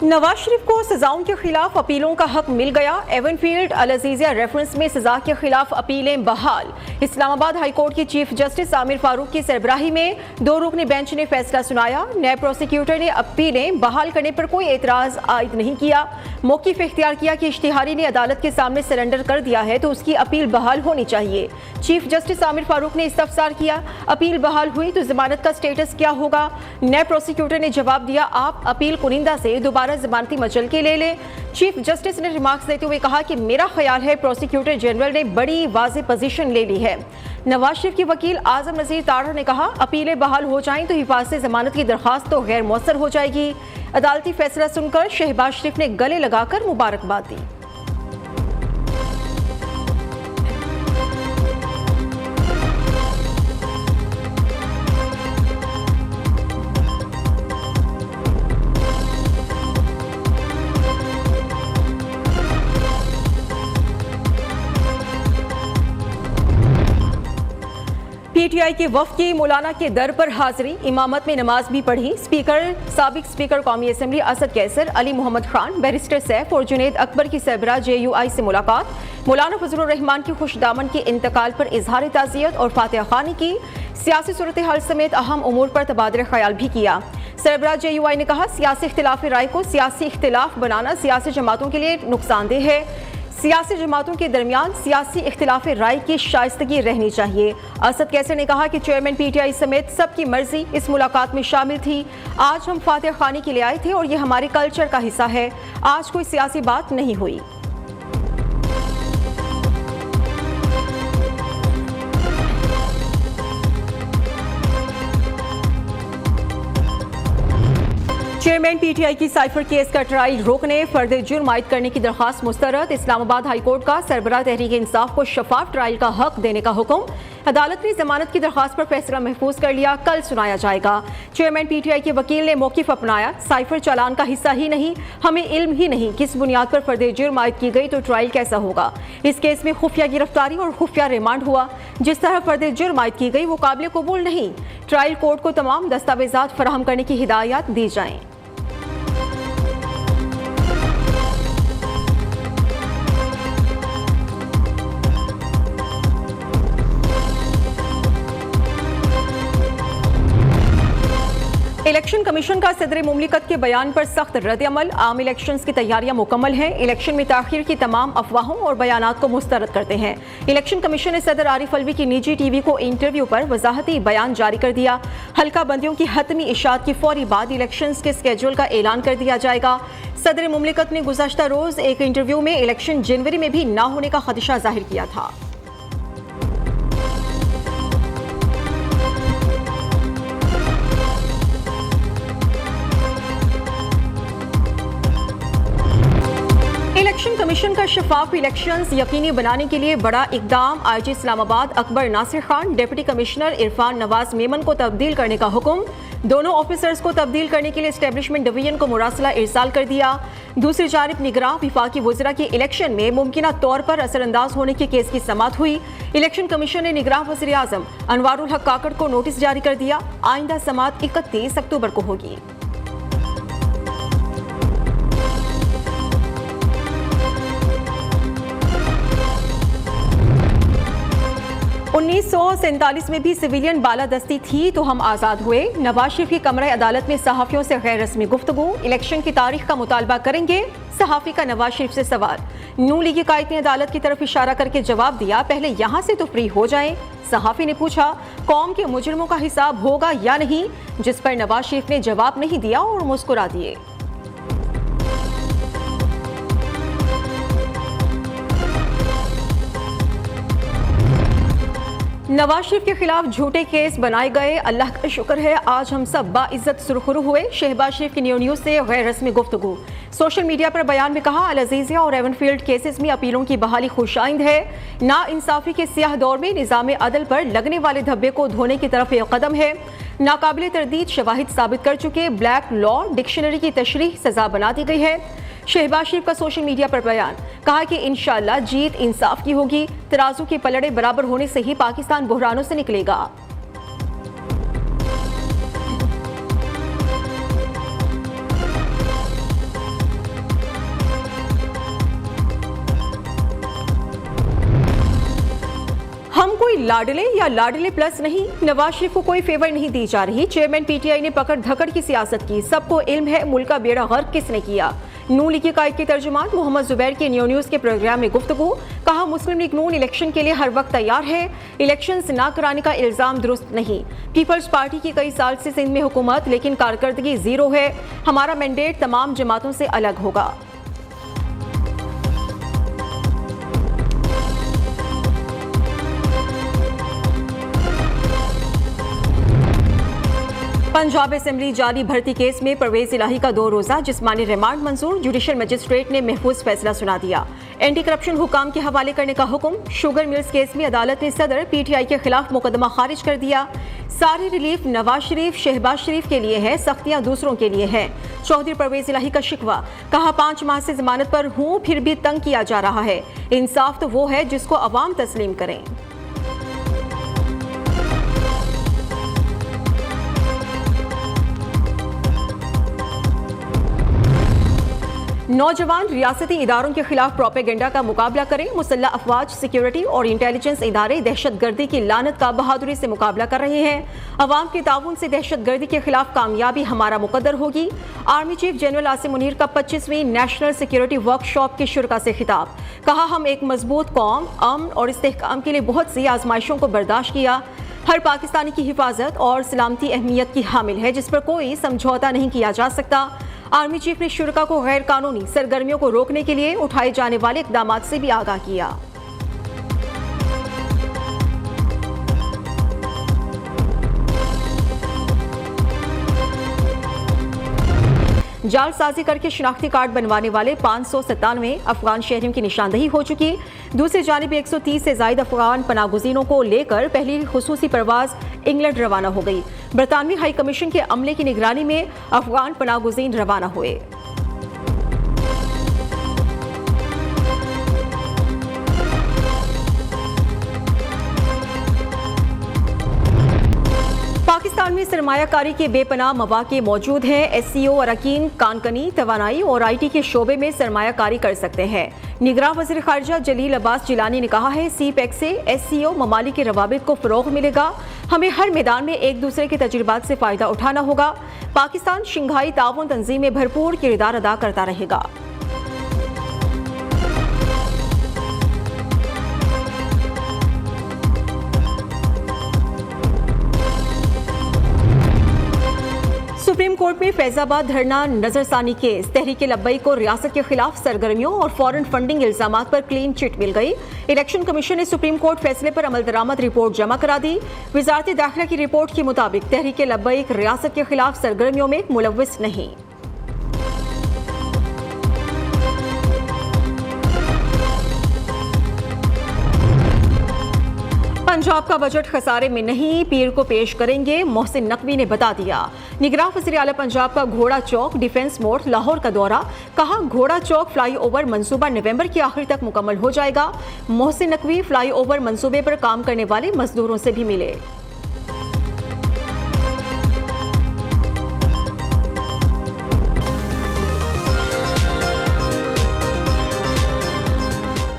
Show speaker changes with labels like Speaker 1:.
Speaker 1: नवाज शरीफ को सजाओं के खिलाफ अपीलों का हक मिल गया। एवनफील्ड अल अजीजिया रेफरेंस में सजा के खिलाफ अपीलें बहाल। इस्लामाबाद हाई कोर्ट की चीफ जस्टिस आमिर फारूक की सरबराही में 2 रुकनी बेंच ने फैसला सुनाया। नए प्रोसिक्यूटर ने अपीलें बहाल करने पर कोई एतराज आयद नहीं किया। मौक़िफ़ इख्तियार किया कि इश्तिहारी ने अदालत के सामने सरेंडर कर दिया है तो उसकी अपील बहाल होनी चाहिए। चीफ जस्टिस आमिर फारूक ने इस्तफसार किया, अपील बहाल हुई तो जमानत का स्टेटस क्या होगा? नए प्रोसिक्यूटर ने जवाब दिया, आप अपील कुनिंदा से दोबारा जमानती मचल के ले लें। चीफ जस्टिस ने रिमार्क्स देते हुए कहा कि मेरा ख्याल है प्रोसिक्यूटर जनरल ने बड़ी वाज़ेह पोजीशन ले ली है। नवाज शरीफ के वकील आजम नज़ीर तारड़ ने कहा, अपीलें बहाल हो जाएं तो हिफाजत जमानत की दरख्वास्त तो गैर मौसर हो जाएगी। अदालती फैसला सुनकर शहबाज शरीफ ने गले लगाकर मुबारकबाद दी। पीटीआई के वफ़द की मौलाना के दर पर हाजिरी, इमामत में नमाज भी पढ़ी। साबिक स्पीकर कौमी असम्बली असद कैसर, अली मोहम्मद खान, बैरिस्टर सैफ और जुनेद अकबर की सरबराह JUI से मुलाकात। मौलाना फजलुर रहमान के खुशदामन के इंतकाल पर इजहार ताज़ियत और फातिहा खानी की। सियासी सूरत हाल समेत अहम उमूर पर तबादला ख्याल भी किया। सरबराह JUI ने कहा, सियासी इख्तिलाफ राय को सियासी इख्तिलाफ बनाना सियासी जमातों के लिए नुकसानदेह है। सियासी जमातों के दरमियान सियासी इख्तिलाफ राय की शाइस्तगी रहनी चाहिए। असद कैसर ने कहा कि चेयरमैन PTI समेत सबकी मर्जी इस मुलाकात में शामिल थी। आज हम फातिहा खानी के लिए आए थे और ये हमारे कल्चर का हिस्सा है। आज कोई सियासी बात नहीं हुई। चेयरमैन PTI की साइफर केस का ट्रायल रोकने, फर्द जुर्म आयद करने की दरख्वास्त मुस्तरद। इस्लामाबाद हाई कोर्ट का सरबराह तहरीक इंसाफ को शफाफ ट्रायल का हक देने का हुक्म। अदालत ने जमानत की दरख्वास्त पर फैसला महफूज कर लिया, कल सुनाया जाएगा। चेयरमैन PTI के वकील ने मौक़िफ़ अपनाया, साइफर चालान का हिस्सा ही नहीं, हमें इल्म ही नहीं किस बुनियाद पर फर्द जुर्म आयद की गई तो ट्रायल कैसा होगा। इस केस में खुफिया गिरफ्तारी और खुफिया रिमांड हुआ। जिस तरह फर्द जुर्म आयद की गई वो काबिल कबूल नहीं। ट्रायल कोर्ट को तमाम दस्तावेजात फराहम करने की हिदायत दी जाएं। इलेक्शन कमीशन का सदर मुमलिकत के बयान पर सख्त रद्द-ए-अमल। आम इलेक्शंस की तैयारियां मुकम्मल हैं। इलेक्शन में ताखीर की तमाम अफवाहों और बयानात को मुस्तरद करते हैं। इलेक्शन कमीशन ने सदर आरिफ अलवी की निजी TV को इंटरव्यू पर वजाहती बयान जारी कर दिया। हल्का बंदियों की हतमी इशात की फौरी बाद इलेक्शंस के स्केड्यूल का ऐलान कर दिया जाएगा। सदर मुमलिकत ने गुज़श्ता रोज एक इंटरव्यू में इलेक्शन जनवरी में भी न होने का खदशा जाहिर किया था। इलेक्शन कमीशन का शफाफ इलेक्शंस यकीनी बनाने के लिए बड़ा इकदाम। IG Islamabad Akbar Nasir Khan, deputy commissioner Irfan Nawaz Memon को तब्दील करने का हुक्म। दोनों ऑफिसर्स को तब्दील करने के लिए एस्टेब्लिशमेंट डिवीजन को मुरासला इरसाल कर दिया। दूसरी जानिब निगरान विफाकी वज़रा के इलेक्शन में मुमकिना तौर पर असरअंदाज होने के केस की समाअत हुई। इलेक्शन कमीशन ने निगरान वज़ीर आज़म अनवारुल हक काकड़ को नोटिस जारी कर दिया। आइंदा समाअत 31 अक्टूबर को होगी। 1947 में भी सिविलियन बालादस्ती थी तो हम आज़ाद हुए। नवाज शरीफ की कमरे अदालत में सहाफ़ियों से गैर रस्मी गुफ्तगू। इलेक्शन की तारीख का मुतालबा करेंगे, सहाफ़ी का नवाज शरीफ से सवाल। नून लीगी कायद ने अदालत की तरफ इशारा करके जवाब दिया, पहले यहाँ से तो फ्री हो जाएं। सहाफ़ी ने पूछा, कौम के मुजरिमों का हिसाब होगा या नहीं, जिस पर नवाज शरीफ ने जवाब नहीं दिया और मुस्कुरा दिए। नवाज शरीफ के खिलाफ झूठे केस बनाए गए, अल्लाह का शुक्र है आज हम सब बाइज्जत सुरखरू हुए। शहबाज शरीफ की न्यूज़ से गैर रस्मी गुफ्तगू। सोशल मीडिया पर बयान में कहा, अल अजीजिया और एवनफील्ड केसेस में अपीलों की बहाली खुशाइंद है। ना इंसाफी के सियाह दौर में निज़ाम अदल पर लगने वाले धब्बे को धोने की तरफ एक कदम है। नाकाबिल तरदीद शवाहिद साबित कर चुके ब्लैक लॉ डिक्शनरी की तशरीह सजा बना दी गई है। शहबाज शरीफ का सोशल मीडिया पर बयान, कहा कि इंशाअल्लाह जीत इंसाफ की होगी। तराजू के पलड़े बराबर होने से ही पाकिस्तान बुहरानों से निकलेगा। लाडले या लाडले प्लस नहीं, नवाज शरीफ को कोई फेवर नहीं दी जा रही। चेयरमैन पीटीआई ने पकड़ धकड़ की सियासत की। सबको इल्म है मुल्क का बेड़ा गर्क किसने किया। नून लीग के कायद के तर्जुमान मोहम्मद जुबैर के न्यूज़ के प्रोग्राम में गुफ्तगू। कहा मुस्लिम लीग नून इलेक्शन के लिए हर वक्त तैयार है। इलेक्शंस ना कराने का इल्जाम दुरुस्त नहीं। पीपल्स पार्टी की कई साल से सिंध में हुकूमत, लेकिन कारकर्दगी जीरो है। हमारा मैंडेट तमाम जमातों से अलग होगा। पंजाब असेंबली जाली भर्ती केस में परवेज इलाही का 2 रोजा जिस्मानी रिमांड मंजूर। जुडिशल मजिस्ट्रेट ने महफूज फैसला सुना दिया। एंटी करप्शन हुकाम के हवाले करने का हुक्म। शुगर मिल्स केस में अदालत ने सदर पीटीआई के खिलाफ मुकदमा खारिज कर दिया। सारी रिलीफ नवाज शरीफ शहबाज शरीफ के लिए है, सख्तियां दूसरों के लिए हैं। चौधरी परवेज इलाही का शिकवा। कहा 5 माह से जमानत पर हूं फिर भी तंग किया जा रहा है। इंसाफ तो वो है जिसको अवाम तस्लीम करें। नौजवान रियासती इदारों के खिलाफ प्रोपेगेंडा का मुकाबला करें। मुसल्लह अफवाज, सिक्योरिटी और इंटेलिजेंस इदारे दहशतगर्दी की लानत का बहादुरी से मुकाबला कर रहे हैं। अवाम के ताउन से दहशतगर्दी के खिलाफ कामयाबी हमारा मुकद्दर होगी। Army chief general Asim Munir का 25वीं नेशनल सिक्योरिटी वर्कशॉप की शुरा से खिताब। कहा हम एक मजबूत कौम, अमन और इस्तेहकाम के लिए बहुत सी आजमाइशों को बर्दाश्त किया। हर पाकिस्तानी की हिफाजत और सलामती अहमियत की हामिल है, जिस पर कोई समझौता नहीं किया जा सकता। आर्मी चीफ ने शुरा को गैर कानूनी सरगर्मियों को रोकने के लिए उठाए जाने वाले इकदाम से भी आगाह किया। जालसाजी करके शिनाख्ती कार्ड बनवाने वाले 597 अफगान शहरियों की निशानदही हो चुकी। दूसरी जानिब 130 से ज्यादा अफगान पनागुज़ीनों को लेकर पहली खुसूसी परवाज इंग्लैंड रवाना हो गई। बरतानवी हाई कमीशन के अमले की निगरानी में अफगान पनागुज़ीन रवाना हुए। पाकिस्तान में सरमायाकारी के बेपनाह मौके मौजूद हैं। एससीओ अरकान कानकनी, तवानाई और आईटी के शोबे में सरमायाकारी कर सकते हैं। निगरान वज़ीर ख़ारिजा जलील अब्बास जिलानी ने कहा है सीपैक से एससीओ ममालिक के रवाबित को फ़रोग़ मिलेगा। हमें हर मैदान में एक दूसरे के तजुर्बात से फ़ायदा उठाना होगा। पाकिस्तान शंघाई ताउन तंजीम में भरपूर किरदार अदा करता रहेगा। सुप्रीम कोर्ट में फैजाबाद धरना नजरसानी केस। तहरीक लब्बैक को रियासत के खिलाफ सरगर्मियों और फॉरेन फंडिंग इल्जामात पर क्लीन चिट मिल गई। इलेक्शन कमीशन ने सुप्रीम कोर्ट फैसले पर अमल दरामद रिपोर्ट जमा करा दी। वजारत दाखिला की रिपोर्ट के मुताबिक तहरीक लब्बैक रियासत के खिलाफ सरगर्मियों में मुलव्विस नहीं। पंजाब का बजट खसारे में नहीं, पीर को पेश करेंगे, मोहसिन नकवी ने बता दिया। निगरान वज़ीर आला पंजाब का घोड़ा चौक डिफेंस मोड लाहौर का दौरा। कहा घोड़ा चौक फ्लाईओवर मंसूबा नवंबर के आखिर तक मुकम्मल हो जाएगा। मोहसिन नकवी फ्लाईओवर मंसूबे पर काम करने वाले मजदूरों से भी मिले।